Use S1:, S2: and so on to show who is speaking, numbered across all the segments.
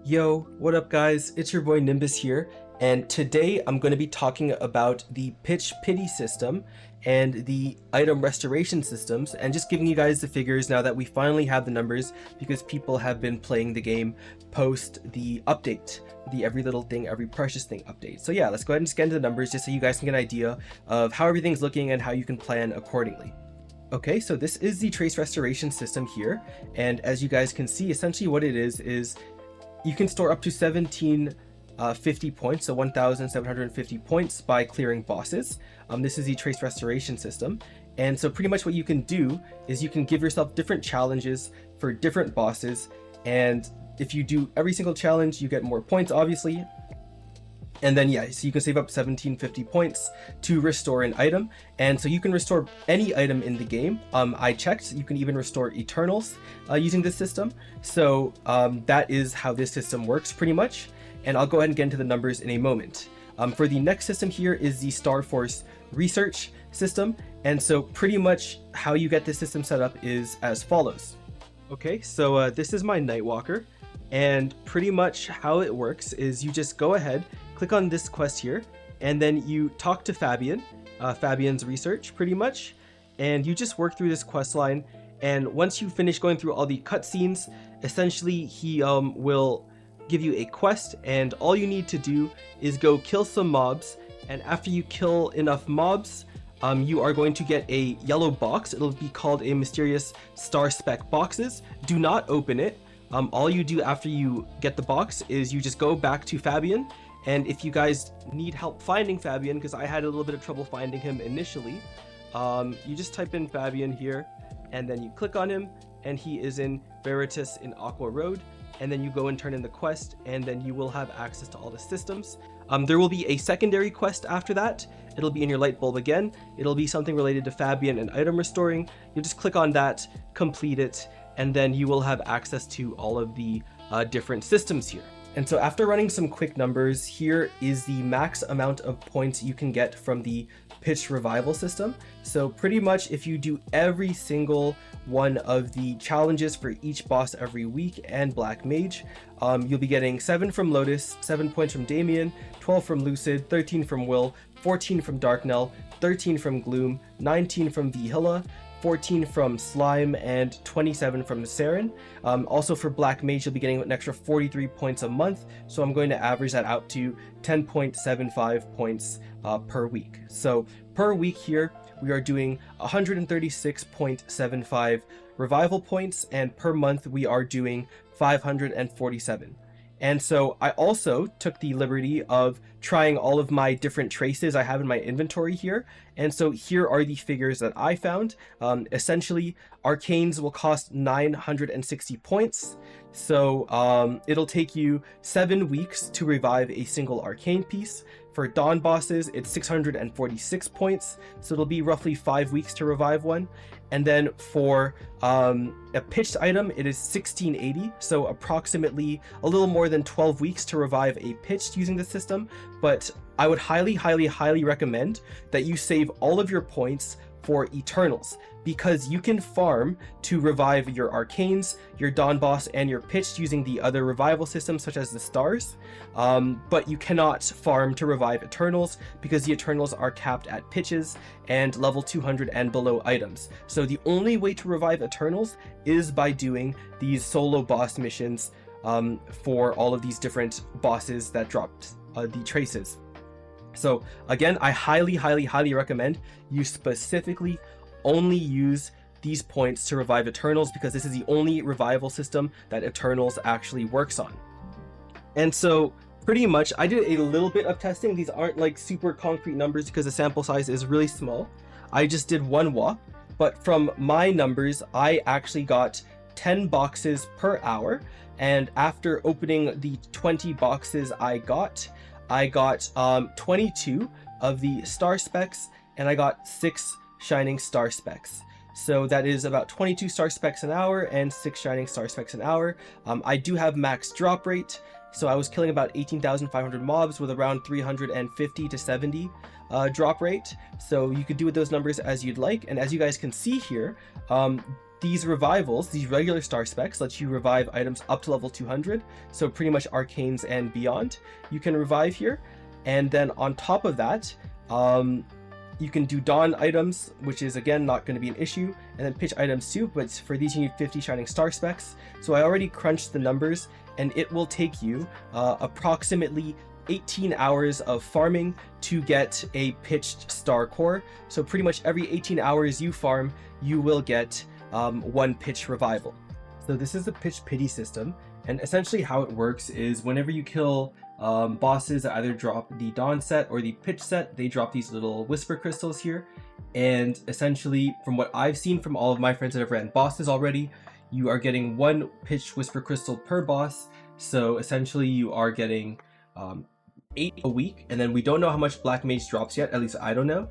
S1: Yo, what up guys? It's your boy Nimbus here, and today I'm going to be talking about the pitch pity system and the item restoration systems, and just giving you guys the figures now that we finally have the numbers because people have been playing the game post the update, the every little thing, every precious thing update. So yeah, let's go ahead and just get into the numbers just so you guys can get an idea of how everything's looking and how you can plan accordingly. Okay, so this is the trace restoration system here, and as you guys can see, essentially what it is you can store up to 1750 points, so 1,750 points by clearing bosses. This is the trace restoration system, and so pretty much what you can do is you can give yourself different challenges for different bosses, and if you do every single challenge, you get more points, obviously. And then yeah, so you can save up 1750 points to restore an item, and so you can restore any item in the game. I checked, you can even restore Eternals using this system. So that is how this system works pretty much, and I'll go ahead and get into the numbers in a moment. For the next system here is the Star Force Research system, and so pretty much how you get this system set up is as follows. Okay, so this is my Nightwalker, and pretty much how it works is you just go ahead, click on this quest here, and then you talk to Fabian, Fabian's research pretty much, and you just work through this quest line. And once you finish going through all the cutscenes, essentially he will give you a quest, and all you need to do is go kill some mobs, and after you kill enough mobs, you are going to get a yellow box. It'll be called a mysterious star spec boxes. Do not open it. All you do after you get the box is you just go back to Fabian, and if you guys need help finding Fabian, because I had a little bit of trouble finding him initially, you just type in Fabian here, and then you click on him, and he is in Veritas in Aqua Road, and then you go and turn in the quest, and then you will have access to all the systems. There will be a secondary quest after that. It'll be in your light bulb again. It'll be something related to Fabian and item restoring. You just click on that, complete it, and then you will have access to all of the different systems here. And so after running some quick numbers, here is the max amount of points you can get from the pitch revival system. So pretty much if you do every single one of the challenges for each boss every week and Black Mage, you'll be getting 7 from Lotus, 7 points from Damien, 12 from Lucid, 13 from Will, 14 from Darknell, 13 from Gloom, 19 from Vihilla, 14 from Slime, and 27 from Saren. Also for Black Mage, you'll be getting an extra 43 points a month, so I'm going to average that out to 10.75 points per week. So per week here, we are doing 136.75 revival points, and per month we are doing 547. And so I also took the liberty of trying all of my different traces I have in my inventory here. And so here are the figures that I found. Essentially, arcanes will cost 960 points. So it'll take you 7 weeks to revive a single arcane piece. For Dawn bosses, it's 646 points, so it'll be roughly 5 weeks to revive one. And then for a pitched item, it is 1680, so approximately a little more than 12 weeks to revive a pitched using the system. But I would highly recommend that you save all of your points for Eternals, because you can farm to revive your arcanes, your Dawn boss, and your pitched using the other revival systems such as the stars, but you cannot farm to revive Eternals because the Eternals are capped at pitches and level 200 and below items. So the only way to revive Eternals is by doing these solo boss missions for all of these different bosses that dropped the traces. So again, I highly recommend you specifically only use these points to revive Eternals, because this is the only revival system that Eternals actually works on. And so pretty much I did a little bit of testing. These aren't like super concrete numbers because the sample size is really small. I just did one walk, but from my numbers, I actually got 10 boxes per hour. And after opening the 20 boxes I got 22 of the star specs, and I got 6 shining star specs. So that is about 22 star specs an hour and 6 shining star specs an hour. I do have max drop rate, so I was killing about 18,500 mobs with around 350 to 70 drop rate. So you could do with those numbers as you'd like. And as you guys can see here, these revivals, these regular star specs, let you revive items up to level 200, so pretty much arcanes and beyond you can revive here. And then on top of that, you can do dawn items, which is again not going to be an issue, and then pitch items too, but for these you need 50 shining star specs. So I already crunched the numbers, and it will take you approximately 18 hours of farming to get a pitched star core. So pretty much every 18 hours you farm, you will get one pitch revival. So this is the pitch pity system, and essentially how it works is whenever you kill bosses that either drop the dawn set or the pitch set, they drop these little whisper crystals here. And essentially, from what I've seen from all of my friends that have ran bosses already, you are getting one pitch whisper crystal per boss. So essentially you are getting 8 a week, and then we don't know how much black mage drops yet, at least I don't know.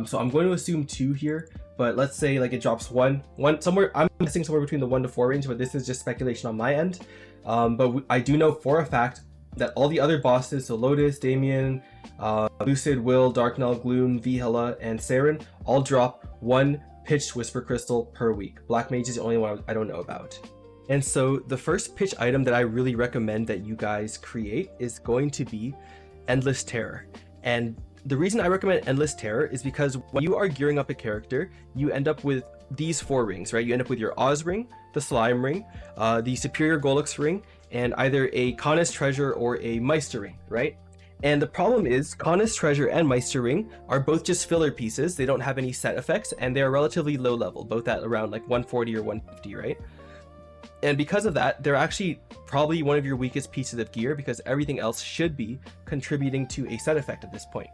S1: So I'm going to assume 2 here, but let's say like it drops one somewhere. I'm guessing somewhere between the 1 to 4 range, but this is just speculation on my end. But I do know for a fact that all the other bosses, so Lotus, Damien, Lucid, Will, Darknell, Gloom, Vihela, and Saren, all drop 1 pitched whisper crystal per week. Black mage is the only one I don't know about. And so the first pitch item that I really recommend that you guys create is going to be Endless Terror. And the reason I recommend Endless Terror is because when you are gearing up a character, you end up with these 4 rings, right? You end up with your Oz ring, the Slime ring, the Superior Golux ring, and either a Khan's Treasure or a Meister ring, right? And the problem is Khan's Treasure and Meister ring are both just filler pieces. They don't have any set effects, and they are relatively low level, both at around like 140 or 150, right? And because of that, they're actually probably one of your weakest pieces of gear, because everything else should be contributing to a set effect at this point.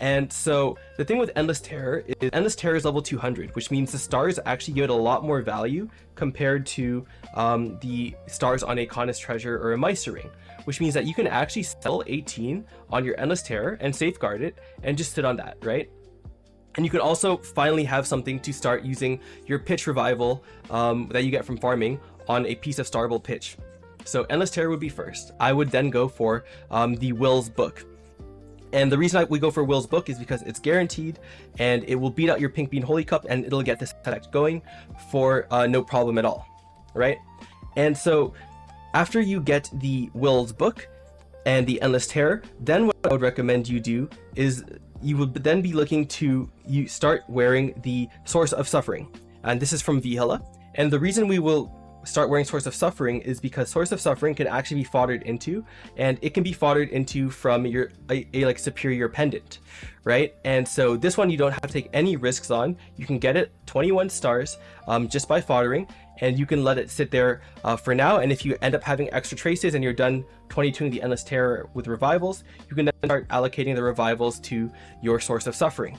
S1: And so the thing with Endless Terror is level 200, which means the stars actually give it a lot more value compared to the stars on a Khan's Treasure or a Meister ring, which means that you can actually sell 18 on your Endless Terror and safeguard it and just sit on that, right? And you can also finally have something to start using your pitch revival that you get from farming on a piece of starable pitch. So Endless Terror would be first. I would then go for the Will's Book. And the reason we go for Will's Book is because it's guaranteed, and it will beat out your Pink Bean Holy Cup, and it'll get this effect going for no problem at all, right? And so after you get the Will's Book and the Endless Terror, then what I would recommend you do is you would then be looking to start wearing the Source of Suffering. And this is from Vihela. And the reason we will start wearing Source of Suffering is because Source of Suffering can actually be foddered into, and it can be foddered into from your like superior pendant, right? And so this one you don't have to take any risks on. You can get it 21 stars just by foddering, and you can let it sit there for now. And if you end up having extra traces and you're done 22ing the Endless Terror with revivals, you can then start allocating the revivals to your Source of Suffering.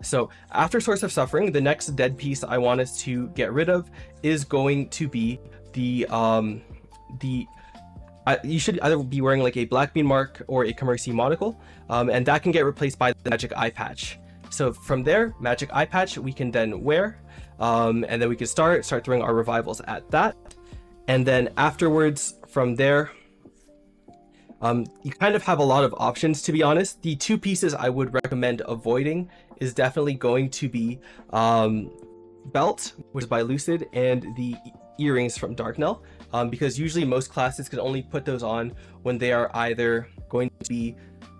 S1: So after Source of Suffering, the next dead piece I want us to get rid of is going to be the you should either be wearing like a Black Bean Mark or a Commercy Monocle, and that can get replaced by the Magic Eye Patch. So from there, Magic Eye Patch we can then wear, and then we can start throwing our revivals at that. And then afterwards, from there, you kind of have a lot of options, to be honest. The 2 pieces I would recommend avoiding is definitely going to be Belt, which is by Lucid, and the earrings from Darknell, because usually most classes can only put those on when they are either going to be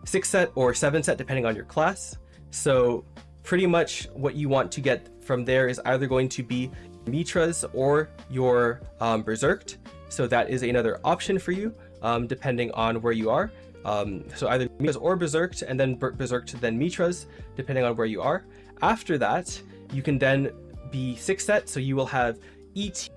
S1: 6 set or 7 set, depending on your class. So pretty much what you want to get from there is either going to be Mitras or your Berserked. So that is another option for you, depending on where you are. So either Mitras or Berserked, and then Berserked, then Mitras, depending on where you are. After that, you can then be 6 set, so you will have ET,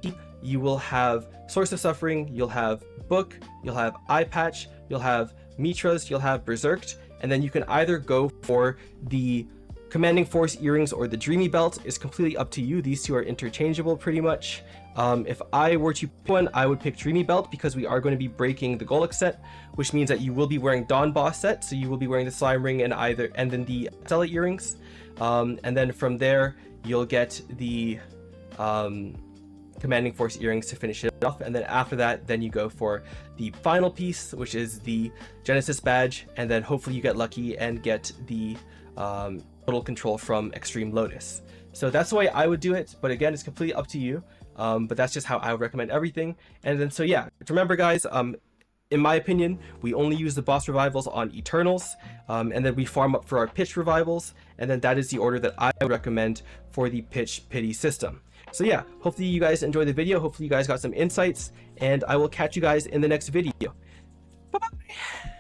S1: you will have Source of Suffering, you'll have Book, you'll have Eye Patch, you'll have Mitras, you'll have Berserked, and then you can either go for the Commanding Force earrings or the Dreamy Belt. Is completely up to you. These 2 are interchangeable pretty much. If I were to pick one, I would pick Dreamy Belt, because we are going to be breaking the Golux set, which means that you will be wearing Dawn Boss set, so you will be wearing the Slime Ring and then the Stella earrings. And then from there, you'll get the Commanding Force earrings to finish it off, and then after that, then you go for the final piece, which is the Genesis badge, and then hopefully you get lucky and get the total control from Extreme Lotus. So that's the way I would do it, but again, it's completely up to you. But that's just how I would recommend everything. And then, so yeah, remember guys, in my opinion, we only use the boss revivals on Eternals, and then we farm up for our pitch revivals, and then that is the order that I would recommend for the pitch pity system. So yeah, hopefully you guys enjoyed the video, hopefully you guys got some insights, and I will catch you guys in the next video. Bye-bye!